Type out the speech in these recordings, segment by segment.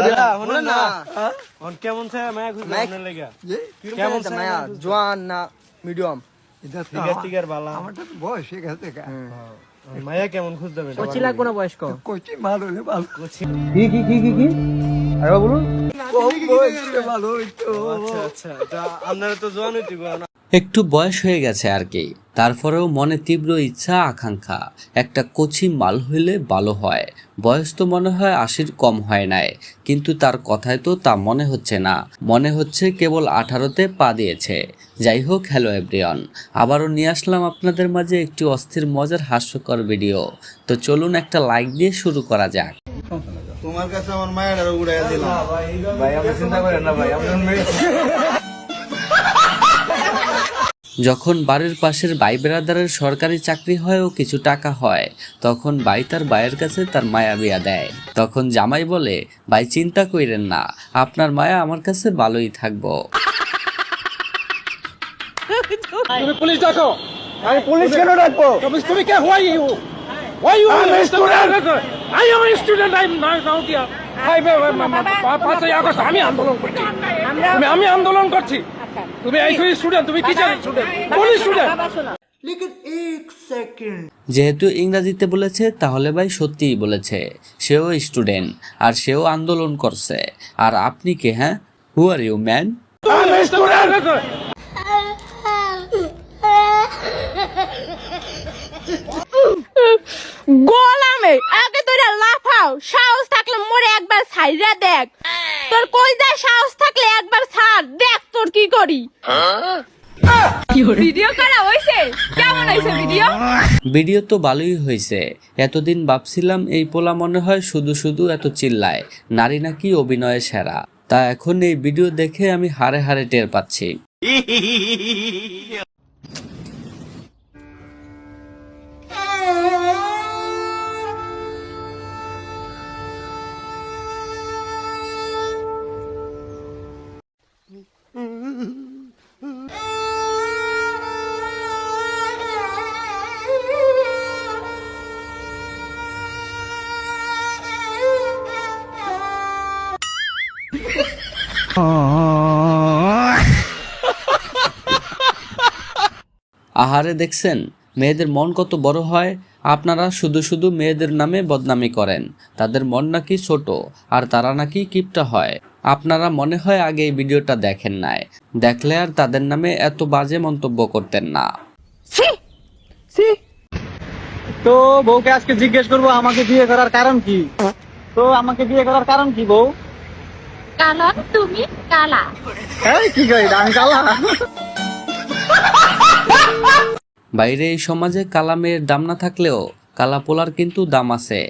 দাদা শুনেন না অন কেমন আছে মায়া খুঁজে মায়া- আপনার লাগা কেমন মায়া জোয়ান না মিডিয়াম টিকার বালা আমার তো বয়স হয়ে গেছে মায়া কেমন খুঁজতে হবে কচি লাগবো না বয়স্ক কচি ভালো হলে ভালো কি আরে বলুন কম বয়সে ভালো হইতো আচ্ছা আচ্ছা তা আপনারা তো জোয়ান হইতে গো একটু বয়স হয়ে গেছে আর কি, তারপরেও মনে তীব্র ইচ্ছা আকাঙ্ক্ষা একটা কচি মাল হইলে ভালো হয়। বয়স তো মনে হয় ৮০ কম হয় নাই, কিন্তু তার কথায় তো তা মনে হচ্ছে না, মনে হচ্ছে কেবল 18তে পা দিয়েছে। যাই হোক, হ্যালো এভরিওয়ান, আবারও নিয়ে আসলাম আপনাদের মাঝে একটি অস্থির মজার হাস্যকর ভিডিও। তো চলুন একটা লাইক দিয়ে শুরু করা যাক। তোমার কাছে আমার মায়ের উড়াইয়া দিলাম ভাই আপনি চিন্তা করেন না ভাই, যখন বাড়ির পাশের ভাই ব্রাদারের সরকারি চাকরি হয় ও কিছু টাকা হয়, তখন ভাই তার ভাইয়ের কাছে তার মায়া বিয়া দেয়। তখন জামাই বলে, ভাই চিন্তা কইরেন না, আপনার মায়া আমার কাছে ভালোই থাকবো। তুমি পুলিশ ডাকো। আমি পুলিশ কেন ডাকবো? তুমি কে? Why you? Why you? I'm a student. I am a student. I'm not here. পাঁচই আগস্ট আমি আন্দোলন করছি। আমি আন্দোলন করছি। তুমি এই স্টুডেন্ট, তুমি টিচার স্টুডেন্ট, পুলিশ স্টুডেন্ট। যেহেতু ইংরেজিতে বলেছে, তাহলে ভাই সত্যিই বলেছে, সেও স্টুডেন্ট আর সেও আন্দোলন করছে। আর আপনি কে? হ্যাঁ, who are you man? I'm a student. গোলামে আগে তোরা লাফাও, সাহস থাকলে মোরে একবার ছাইরা দেখ। তোর কই যায় সাহস থাকলে একবার ছাড় দেখ তোর কি করি। ভিডিও করা হইছে? কেমন হইছে ভিডিও? ভিডিও তো ভালোই হয়েছে। এতদিন ভাবছিলাম এই পোলা মনে হয় শুধু শুধু এত চিল্লায়, নারী নাকি অভিনয়ে সেরা। তা এখন এই ভিডিও দেখে আমি হাড়ে হাড়ে টের পাচ্ছি। আহারে, দেখছেন মেয়েদের মন কত বড় হয়। আপনারা শুধু শুধু মেয়েদের নামে বদনামি করেন, তাদের মন নাকি ছোট আর তারা নাকি কিপটা হয়। আপনারা মনে হয় আগে এই ভিডিওটা দেখেন নাই, দেখলে আর তাদের নামে এত বাজে মন্তব্য করতেন না। তো বউকে আজকে জিজ্ঞেস করবো আমাকে বিয়ে করার কারণ কি। তো আমাকে বিয়ে করার কারণ কি বউ? কারণ তুমি কালা। এই কি কই, আমি কালা? বাইরে এই সমাজে কালা মেয়ের দাম না থাকলেও কালা পোলার কিন্তু দাম আছে।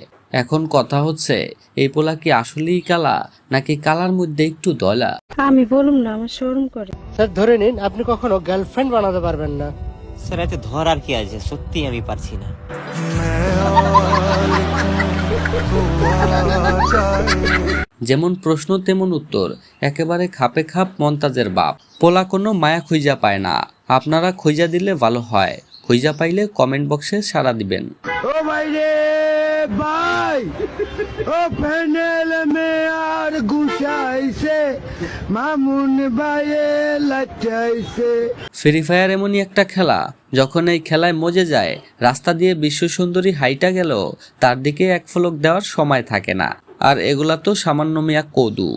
এখন কথা হচ্ছে, এই পোলা কি আসলেই কালা নাকি কালার মধ্যে একটু দলা? আমি বলুম না, আমার শরম করে। স্যার ধরে নিন, আপনি কখনো গার্লফ্রেন্ড বানাতে পারবেন না। স্যার এতে ধর আর কি আছে, সত্যি আমি পারছি না। যেমন প্রশ্ন তেমন উত্তর, একেবারে খাপে খাপ মন্তাজের বাপ। পোলা কোনো মায়া খুঁজা পায় না, আপনারা খুঁজা দিলে ভালো হয়। খুঁজা পাইলে কমেন্ট বক্সে সাড়া দিবেন। ও ভাই রে ভাই, ও প্যানেল মে আর গুছাইছে, মামুন ভাইয়ে লাচাইছে। ফ্রি ফায়ার এমনই একটা খেলা, যখন এই খেলায় মজে যায়, রাস্তা দিয়ে বিশ্ব সুন্দরী হাইটা গেল, তার দিকে এক ফলক দেওয়ার সময় থাকে না। আর এগুলা তো সামান্য মিয়া কদু।